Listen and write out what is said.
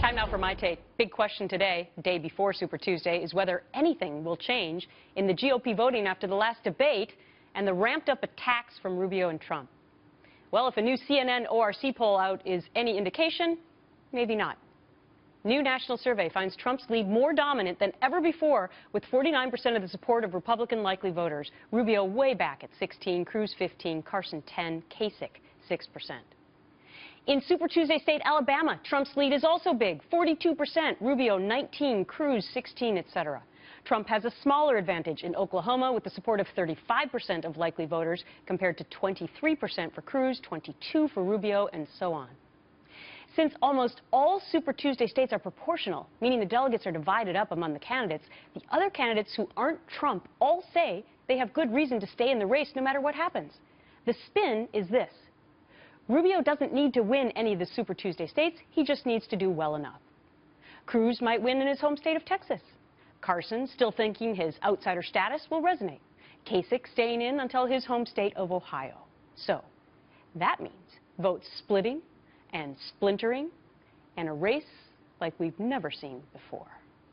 Time now for my take. Big question today, day before Super Tuesday, is whether anything will change in the GOP voting after the last debate and the ramped-up attacks from Rubio and Trump. Well, if a new CNN ORC poll out is any indication, maybe not. New national survey finds Trump's lead more dominant than ever before, with 49% of the support of Republican likely voters. Rubio way back at 16, Cruz 15, Carson 10, Kasich 6%. In Super Tuesday state Alabama, Trump's lead is also big, 42%, Rubio 19, Cruz 16, etc. Trump has a smaller advantage in Oklahoma with the support of 35% of likely voters compared to 23% for Cruz, 22% for Rubio, and so on. Since almost all Super Tuesday states are proportional, meaning the delegates are divided up among the candidates, the other candidates who aren't Trump all say they have good reason to stay in the race no matter what happens. The spin is this. Rubio doesn't need to win any of the Super Tuesday states, he just needs to do well enough. Cruz might win in his home state of Texas. Carson, still thinking his outsider status will resonate. Kasich staying in until his home state of Ohio. So, that means votes splitting and splintering and a race like we've never seen before.